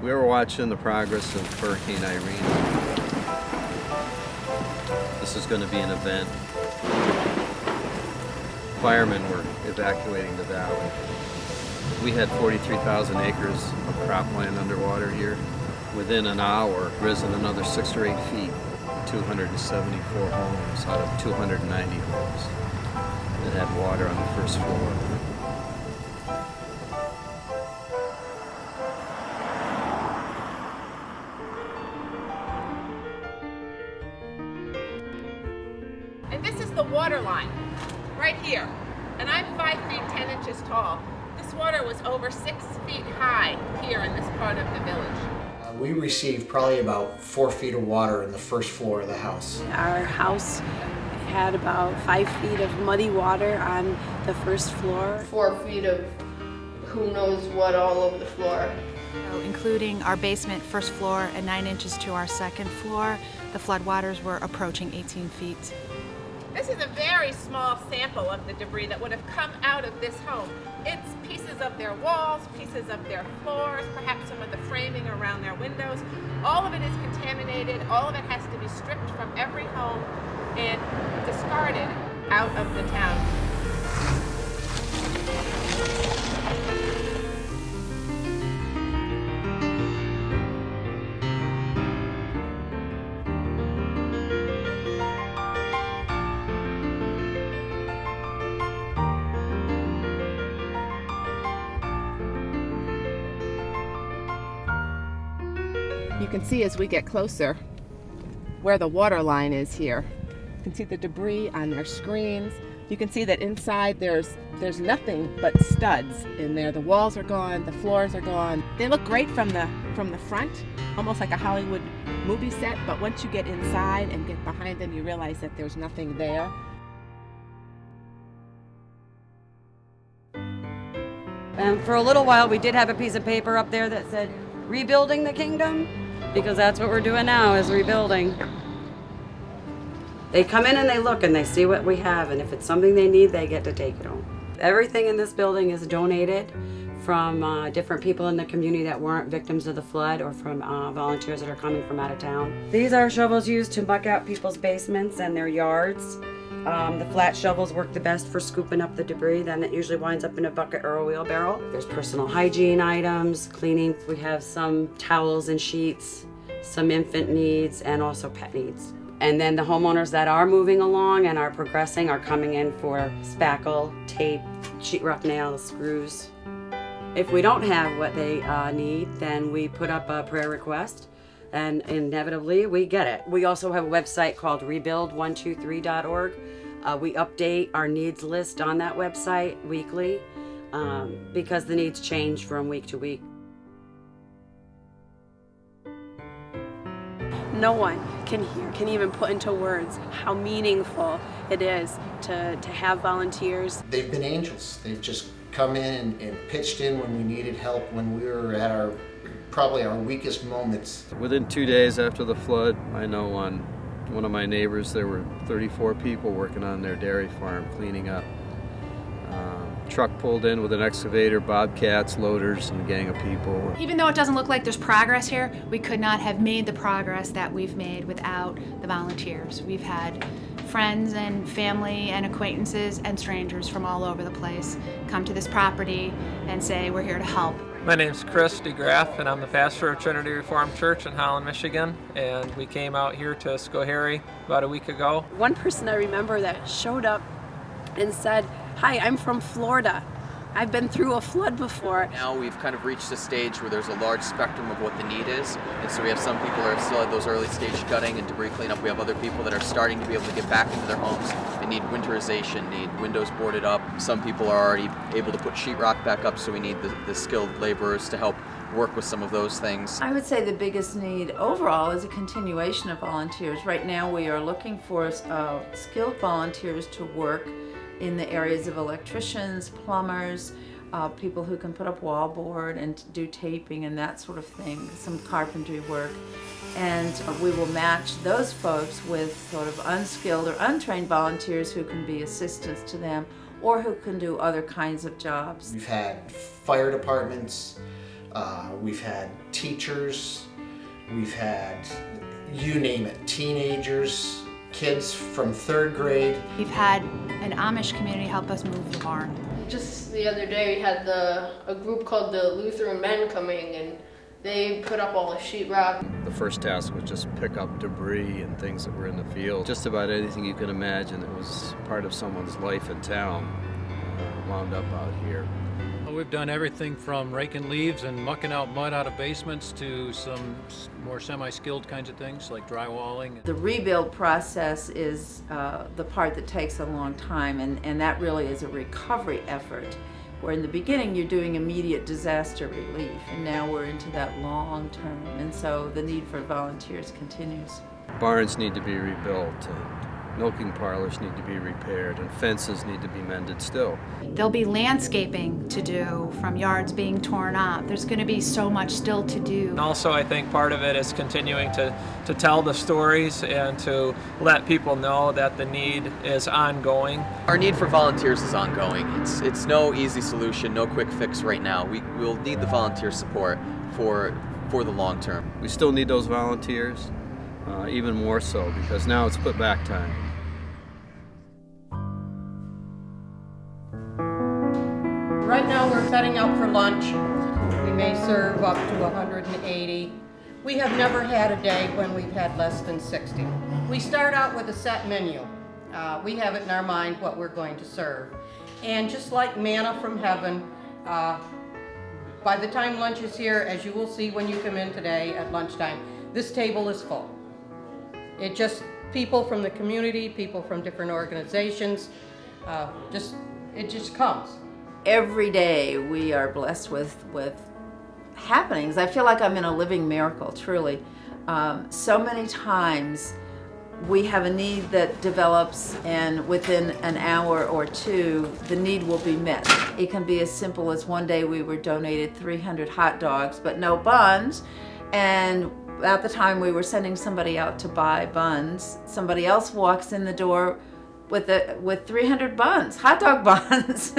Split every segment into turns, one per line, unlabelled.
We were watching the progress of Hurricane Irene. This is going to be an event. Firemen were evacuating the valley. We had 43,000 acres of cropland underwater here. Within an hour, risen another 6 or 8 feet, 274 homes out of 290 homes that had water on the first floor.
And this is the water line, right here. And I'm 5 feet 10 inches tall. This water was over 6 feet high here in this part of the village.
We received probably about 4 feet of water in the first floor of the house.
Our house had about 5 feet of muddy water on the first floor.
4 feet of who knows what all over the floor.
Including our basement first floor and 9 inches to our second floor, the floodwaters were approaching 18 feet.
This is a very small sample of the debris that would have come out of this home. It's pieces of their walls, pieces of their floors, perhaps some of the framing around their windows. All of it is contaminated. All of it has to be stripped from every home and discarded out of the town. You can see as we get closer where the water line is here. You can see the debris on their screens. You can see that inside there's nothing but studs in there. The walls are gone, the floors are gone. They look great from the front, almost like a Hollywood movie set, but once you get inside and get behind them, you realize that there's nothing there.
And for a little while, we did have a piece of paper up there that said, "Rebuilding the Kingdom," because that's what we're doing now, is rebuilding. They come in and they look and they see what we have, and if it's something they need, they get to take it home. Everything in this building is donated from different people in the community that weren't victims of the flood, or from volunteers that are coming from out of town. These are shovels used to muck out people's basements and their yards. The flat shovels work the best for scooping up the debris, then it usually winds up in a bucket or a wheelbarrow. There's personal hygiene items, cleaning. We have some towels and sheets, some infant needs, and also pet needs. And then the homeowners that are moving along and are progressing are coming in for spackle, tape, sheetrock nails, screws. If we don't have what they need, then we put up a prayer request, and inevitably we get it. We also have a website called rebuild123.org. We update our needs list on that website weekly because the needs change from week to week.
No one can even put into words how meaningful it is to have volunteers.
They've been angels. They've just come in and pitched in when we needed help, when we were at probably our weakest moments.
Within 2 days after the flood, I know on one of my neighbors there were 34 people working on their dairy farm cleaning up. Truck pulled in with an excavator, bobcats, loaders, and a gang of people.
Even though it doesn't look like there's progress here, we could not have made the progress that we've made without the volunteers. We've had friends and family and acquaintances and strangers from all over the place come to this property and say, "We're here to help."
My name's Chris DeGraff, and I'm the pastor of Trinity Reformed Church in Holland, Michigan, and we came out here to Schoharie about a week ago.
One person I remember that showed up and said, "Hi, I'm from Florida. I've been through a flood before."
Now we've kind of reached a stage where there's a large spectrum of what the need is, and so we have some people that are still at those early stage gutting and debris cleanup. We have other people that are starting to be able to get back into their homes and need winterization, need windows boarded up. Some people are already able to put sheetrock back up, so we need the skilled laborers to help work with some of those things.
I would say the biggest need overall is a continuation of volunteers. Right now we are looking for skilled volunteers to work in the areas of electricians, plumbers, people who can put up wallboard and do taping and that sort of thing, some carpentry work. And we will match those folks with sort of unskilled or untrained volunteers who can be assistants to them or who can do other kinds of jobs.
We've had fire departments, We've had teachers, we've had, you name it, teenagers, kids from 3rd grade.
We've had an Amish community help us move the barn.
Just the other day we had a group called the Lutheran Men coming, and they put up all the sheetrock.
The first task was just pick up debris and things that were in the field. Just about anything you can imagine that was part of someone's life in town wound up out here.
We've done everything from raking leaves and mucking out mud out of basements to some more semi-skilled kinds of things like drywalling.
The rebuild process is the part that takes a long time, and that really is a recovery effort, where in the beginning you're doing immediate disaster relief, and now we're into that long term, and so the need for volunteers continues.
Barns need to be rebuilt, milking parlors need to be repaired, and fences need to be mended still.
There'll be landscaping to do from yards being torn up. There's going to be so much still to do.
And also, I think part of it is continuing to tell the stories and to let people know that the need is ongoing.
Our need for volunteers is ongoing. It's no easy solution, no quick fix right now. We'll need the volunteer support for the long term.
We still need those volunteers, even more so, because now it's put back time.
Right now we're setting up for lunch. We may serve up to 180. We have never had a day when we've had less than 60. We start out with a set menu. We have it in our mind what we're going to serve. And just like manna from heaven, by the time lunch is here, as you will see when you come in today at lunchtime, this table is full. It just, people from the community, people from different organizations, it just comes.
Every day we are blessed with happenings. I feel like I'm in a living miracle, truly. So many times we have a need that develops, and within an hour or two, the need will be met. It can be as simple as one day we were donated 300 hot dogs, but no buns. And at the time we were sending somebody out to buy buns, somebody else walks in the door with 300 buns, hot dog buns.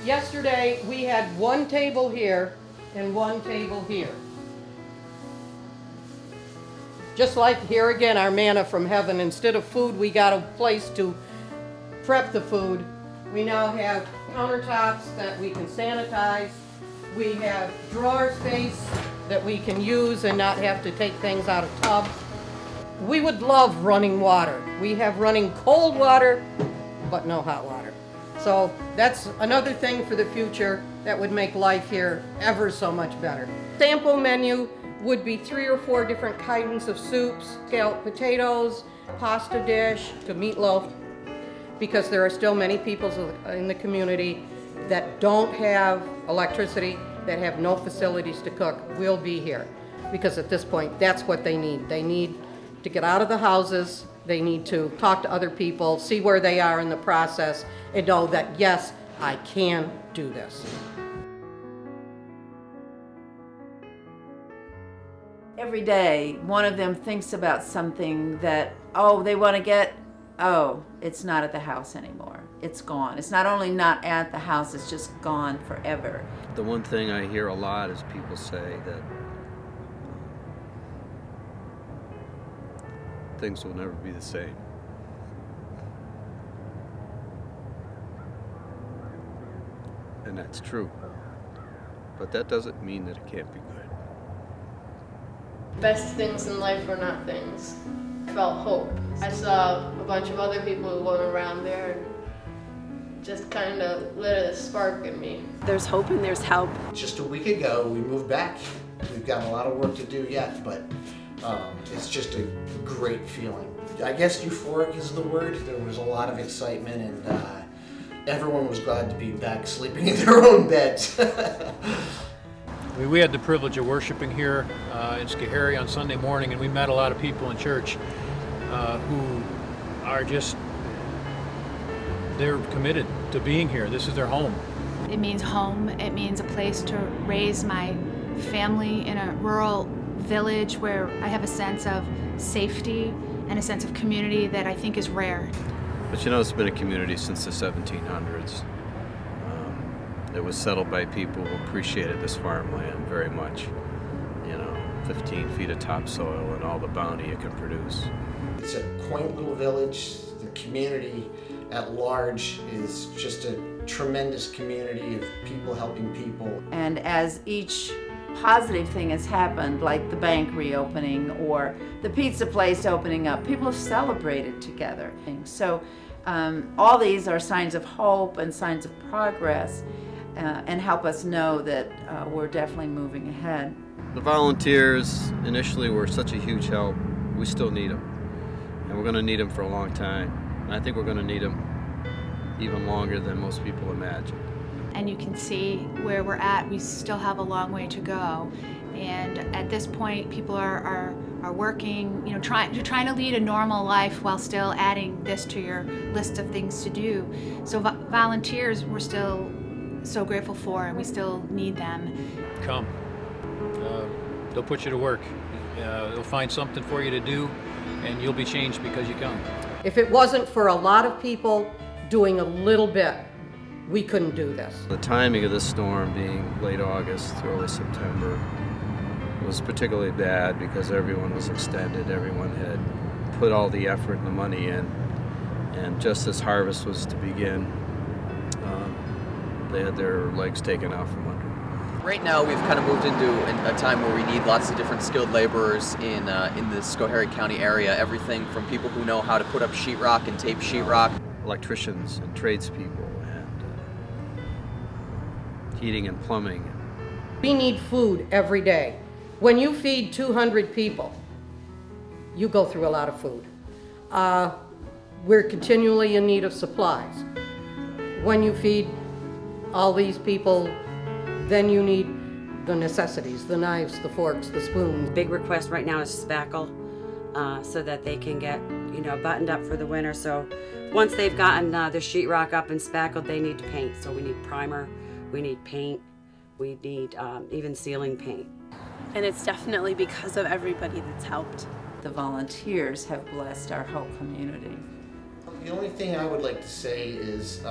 Yesterday, we had one table here and one table here. Just like here again, our manna from heaven, instead of food, we got a place to prep the food. We now have countertops that we can sanitize. We have drawer space that we can use and not have to take things out of tubs. We would love running water. We have running cold water, but no hot water. So that's another thing for the future that would make life here ever so much better. Sample menu would be 3 or 4 different kinds of soups, scalloped potatoes, pasta dish, to meatloaf, because there are still many people in the community that don't have electricity, that have no facilities to cook. We'll be here, because at this point, that's what they need. They need to get out of the houses. They need to talk to other people, see where they are in the process, and know that, yes, I can do this.
Every day, one of them thinks about something that, they want to get, it's not at the house anymore. It's gone. It's not only not at the house, it's just gone forever.
The one thing I hear a lot is people say that things will never be the same. And that's true. But that doesn't mean that it can't be good.
Best things in life are not things. I felt hope. I saw a bunch of other people going around there and just kind of lit a spark in me.
There's hope and there's help.
Just a week ago, we moved back. We've got a lot of work to do yet, but it's just a great feeling. I guess euphoric is the word. There was a lot of excitement, and everyone was glad to be back sleeping in their own beds.
We had the privilege of worshiping here in Schoharie on Sunday morning, and we met a lot of people in church who are they're committed to being here. This is their home.
It means home. It means a place to raise my family in a rural village where I have a sense of safety and a sense of community that I think is rare.
But it's been a community since the 1700s. It was settled by people who appreciated this farmland very much. 15 feet of topsoil and all the bounty it can produce.
It's a quaint little village. The community at large is just a tremendous community of people helping people.
And as each positive thing has happened, like the bank reopening or the pizza place opening up, people have celebrated together. So all these are signs of hope and signs of progress, and help us know that we're definitely moving ahead.
The volunteers initially were such a huge help. We still need them, and we're going to need them for a long time. And I think we're going to need them even longer than most people imagine.
And you can see where we're at. We still have a long way to go. And at this point, people are working, trying to lead a normal life while still adding this to your list of things to do. So volunteers, we're still so grateful for, and we still need them.
Come. They'll put you to work. They'll find something for you to do, and you'll be changed because you come.
If it wasn't for a lot of people doing a little bit, we couldn't do this.
The timing of this storm being late August, early September, was particularly bad because everyone was extended. Everyone had put all the effort and the money in, and just as harvest was to begin, they had their legs taken out from under.
Right now, we've kind of moved into a time where we need lots of different skilled laborers in the Schoharie County area. Everything from people who know how to put up sheetrock and tape sheetrock,
electricians and tradespeople, and heating and plumbing.
We need food every day. When you feed 200 people, you go through a lot of food. We're continually in need of supplies. When you feed all these people, then you need the necessities, the knives, the forks, the spoons.
Big request right now is spackle, so that they can get, buttoned up for the winter. So once they've gotten their sheetrock up and spackled, they need to paint. So we need primer, we need paint, we need even ceiling paint.
And it's definitely because of everybody that's helped.
The volunteers have blessed our whole community.
The only thing I would like to say is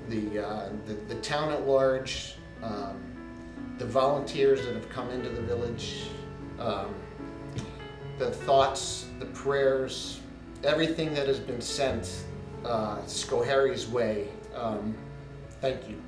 the town at large, the volunteers that have come into the village, the thoughts, the prayers, everything that has been sent Schoharie's way. Thank you.